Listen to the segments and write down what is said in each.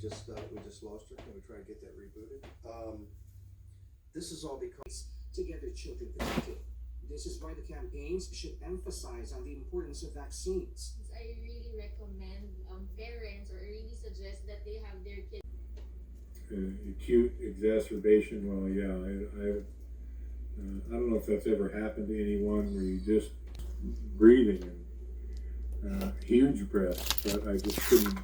we just lost her. Can we try to get that rebooted? This is all because together children protected. This is why the campaigns should emphasize on the importance of vaccines. I really recommend parents, or I really suggest that they have their kids. Acute exacerbation. Well, yeah, I don't know if that's ever happened to anyone where you just breathing and huge breath, but I just couldn't.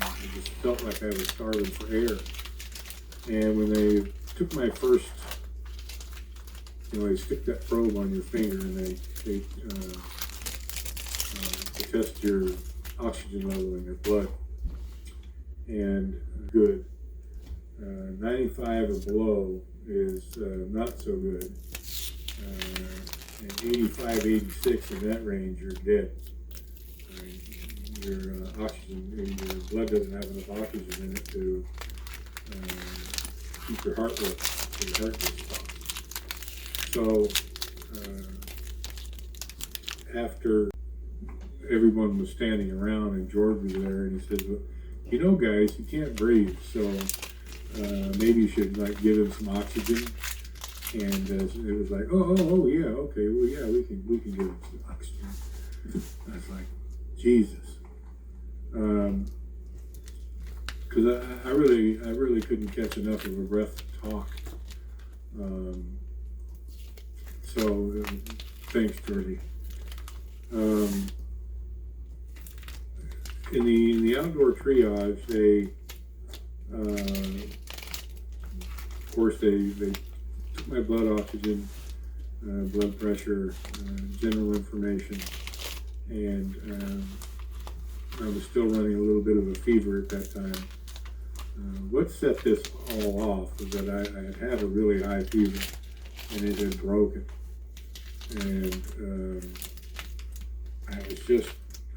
I just felt like I was starving for air. And when they took my first, they stick that probe on your finger and they test your oxygen level in your blood. And good. 95 or below is not so good. And 85, 86 in that range, you're dead. Your oxygen, your blood doesn't have enough oxygen in it to keep your heart rate, so your heart rate stops. So after everyone was standing around and George was there, and he said, well, you know, guys, you can't breathe, so maybe you should like give him some oxygen. And it was like, oh, yeah, okay, well, yeah, we can give him some oxygen. I was like, Jesus, because I really couldn't catch enough of a breath to talk. So thanks, Georgie. In the outdoor triage, they of course they took my blood oxygen, blood pressure, general information, and I was still running a little bit of a fever at that time. What set this all off was that I had a really high fever, and it had broken, and I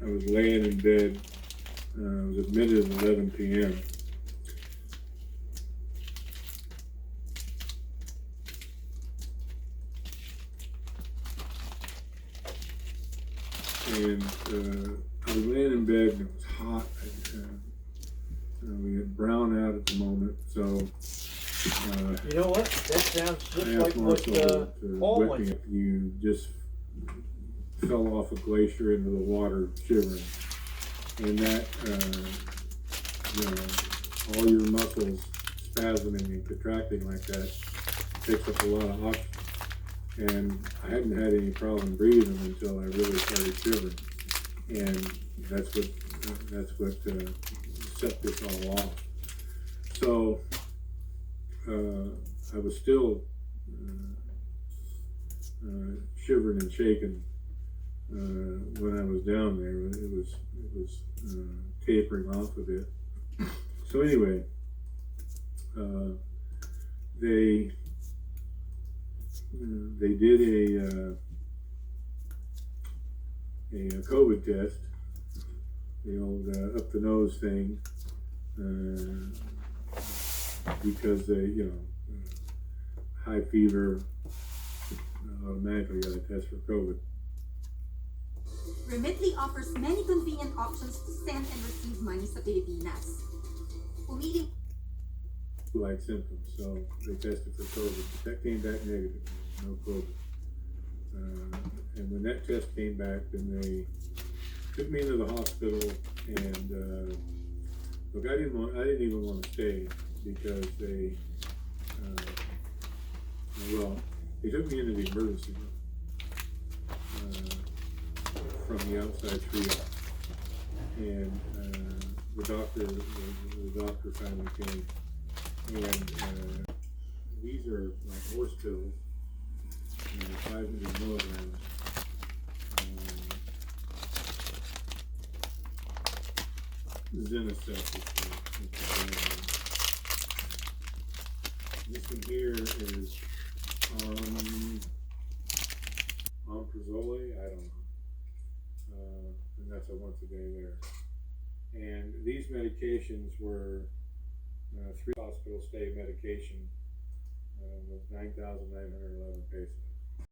was laying in bed. I was admitted at 11 p.m. And I was laying in bed and it was hot. We had brown out at the moment, so you know what? That sounds just like what Paul went through. You just fell off a glacier into the water, shivering, and that all your muscles spasming and contracting like that takes up a lot of oxygen. And I hadn't had any problem breathing until I really started shivering, and that's what set this all off. So I was still shivering and shaking when I was down there. It was tapering off a bit. So anyway, they did a COVID test, the old up the nose thing, because they, high fever, automatically got a test for COVID. Remitly offers many convenient options to send and receive money sa Pilipinas. Pumili Like symptoms, so they tested for COVID, but that came back negative, no COVID. And when that test came back, then they took me into the hospital, and look, I didn't even want to stay because they took me into the emergency room from the outside triage, and the doctor finally came. And these are like horse pills, 500 milligrams. Zenacep. This one here is omeprazole, I don't know. And that's a once a day there. And these medications were 3 hospital stay medication with 9,911 pesos.